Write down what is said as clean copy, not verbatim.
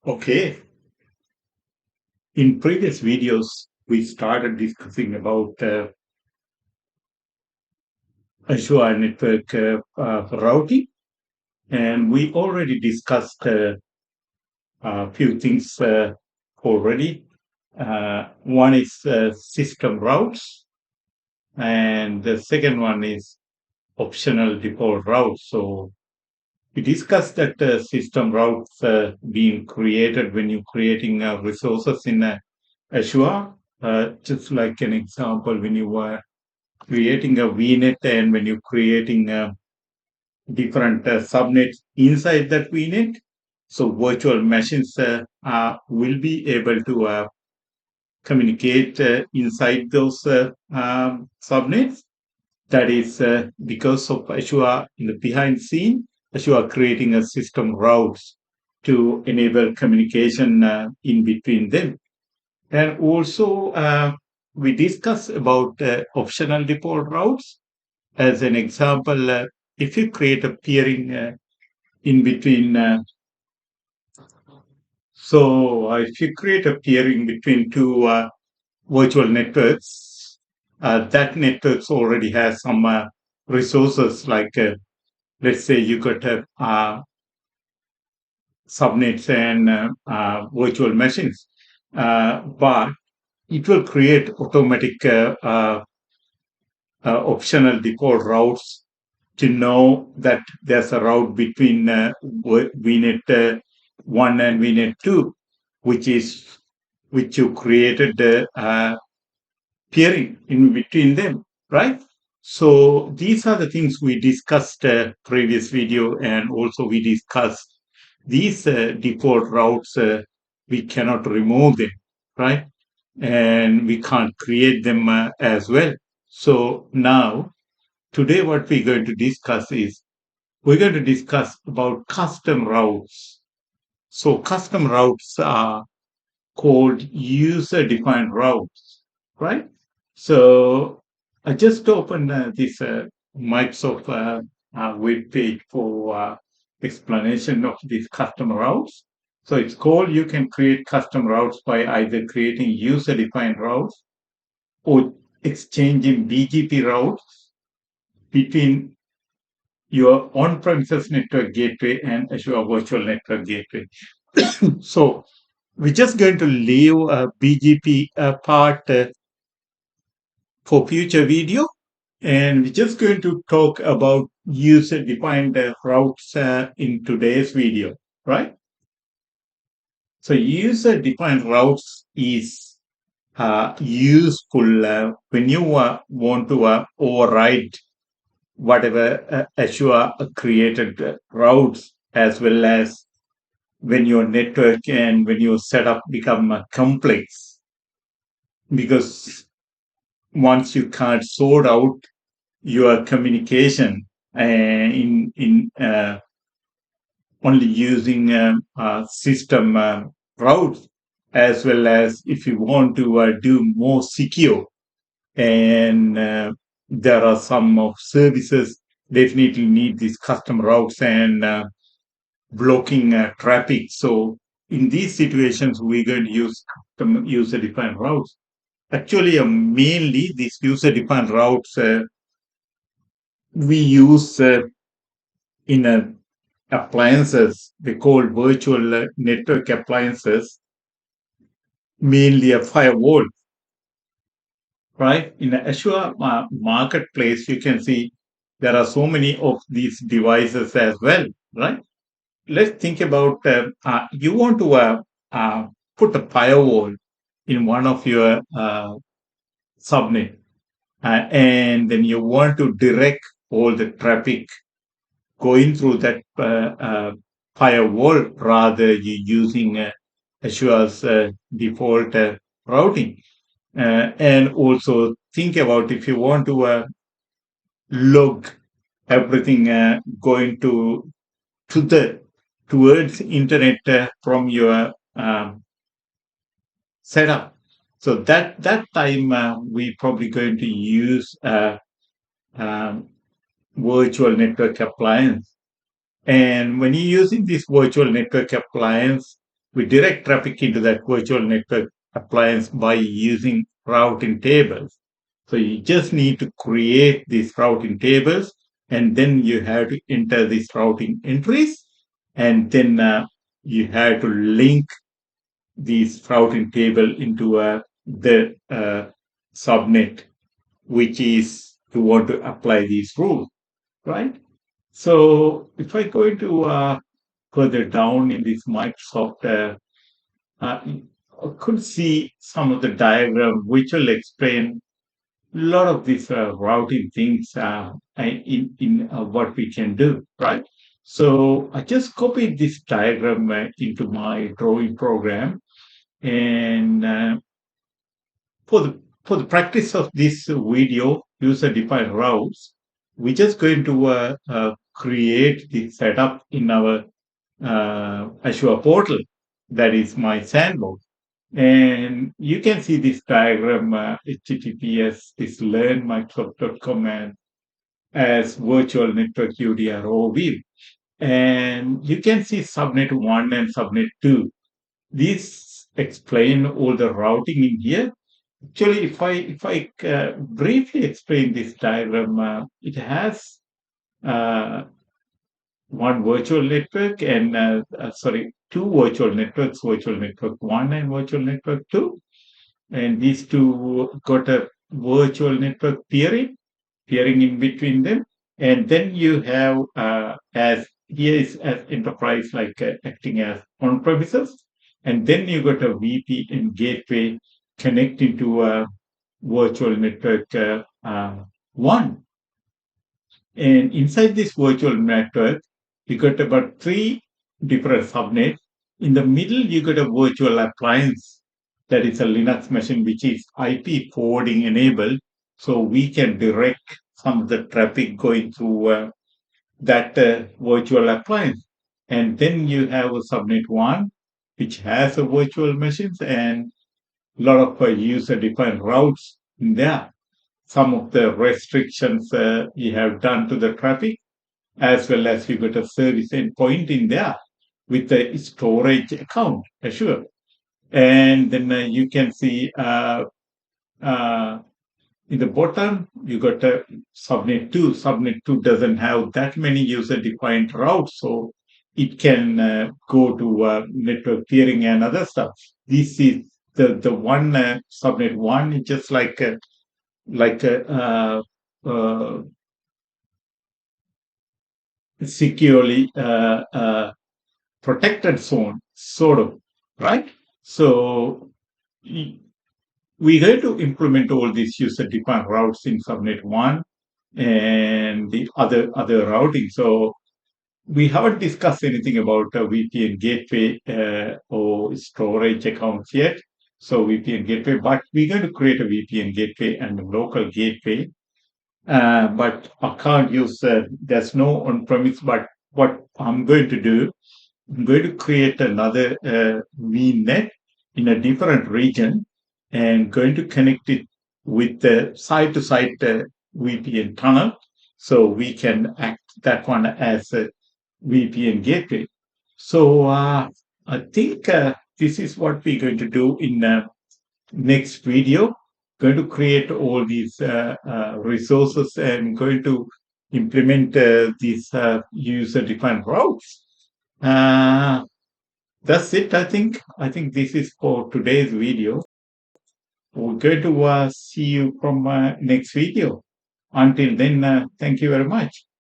Okay. In previous videos, we started discussing about Azure network routing, and we already discussed a few things already. One is system routes, and the second one is optional default routes. So we discussed that system routes being created when you're creating resources in Azure. Just like an example, when you were creating a VNet and when you're creating different subnets inside that VNet, so virtual machines will be able to communicate inside those subnets. That is because of Azure in the behind scene, Azure creating a system routes to enable communication in between them. And also, we discuss about optional default routes. As an example, if you create a peering in between, if you create a peering between two virtual networks, that networks already has some resources like, let's say, you could have subnets and virtual machines, but it will create automatic optional default routes to know that there's a route between VNet 1 and VNet 2, which you created peering in between them, right? So these are the things we discussed previous video, and also we discussed these default routes. We cannot remove them, right? And we can't create them as well. So now today, what we're going to discuss is we're going to discuss about custom routes. So custom routes are called user-defined routes, right? So I just opened this Microsoft web page for explanation of these custom routes. So it's called you can create custom routes by either creating user-defined routes or exchanging BGP routes between your on-premises network gateway and Azure Virtual Network Gateway. So we're just going to leave a BGP part for future video, and we're just going to talk about user-defined routes in today's video, right? So user-defined routes is useful when you want to override whatever Azure created routes, as well as when your network and when your setup become complex, because once you can't sort out your communication in only using system routes, as well as if you want to do more secure, and there are some of services definitely need these custom routes and blocking traffic. So in these situations, we're going to use user-defined routes. Actually, mainly these user-defined routes we use in appliances. They call virtual network appliances, mainly a firewall, right? In Azure marketplace, you can see there are so many of these devices as well, right? Let's think about you want to put a firewall in one of your subnet, and then you want to direct all the traffic going through that firewall rather you using Azure's default routing. And also think about if you want to log everything going to the towards internet from your setup. So that time we probably going to use um, virtual network appliance. And when you're using this virtual network appliance, we direct traffic into that virtual network appliance by using routing tables. So you just need to create these routing tables, and then you have to enter these routing entries, and then you have to link these routing table into the subnet, which is you want to apply these rules, right? So if I go into further down in this Microsoft, uh, I could see some of the diagram which will explain a lot of these routing things in what we can do, right? So I just copied this diagram into my drawing program, and for the practice of this video, user-defined routes, we're just going to create the setup in our Azure portal. That is my sandbox. And you can see this diagram, HTTPS, this learnmicrosoft.com as virtual network UDRO view. And you can see subnet 1 and subnet 2. These explain all the routing in here. Actually, if I briefly explain this diagram, it has uh, one virtual network and two virtual networks, virtual network one and virtual network two, and these two got a virtual network peering in between them, and then you have as here is as enterprise like acting as on premises, and then you got a VPN gateway connecting to a virtual network one. And inside this virtual network, you got about three different subnets. In the middle, you got a virtual appliance that is a Linux machine, which is IP forwarding enabled. So we can direct some of the traffic going through that virtual appliance. And then you have a subnet one, which has a virtual machines and a lot of user-defined routes in there. Some of the restrictions you have done to the traffic, as well as you got a service endpoint in there with the storage account, Azure. And then you can see uh, in the bottom, you got a subnet 2. Subnet 2 doesn't have that many user-defined routes, so it can go to network peering and other stuff. This is the one subnet 1 is just like a securely protected zone, sort of, right? So we're going to implement all these user-defined routes in subnet one and the other routing. So we haven't discussed anything about a VPN gateway or storage accounts yet. So VPN gateway, but we're going to create a VPN gateway and a local gateway. But I can't use, there's no on-premise, but what I'm going to do, I'm going to create another VNet in a different region and going to connect it with the site-to-site VPN tunnel. So we can act that one as a VPN gateway. So I think this is what we're going to do in next video. Going to create all these resources and going to implement these user-defined routes. Uh, that's it, I think. I think this is for today's video. We're going to see you from next video. Until then, thank you very much.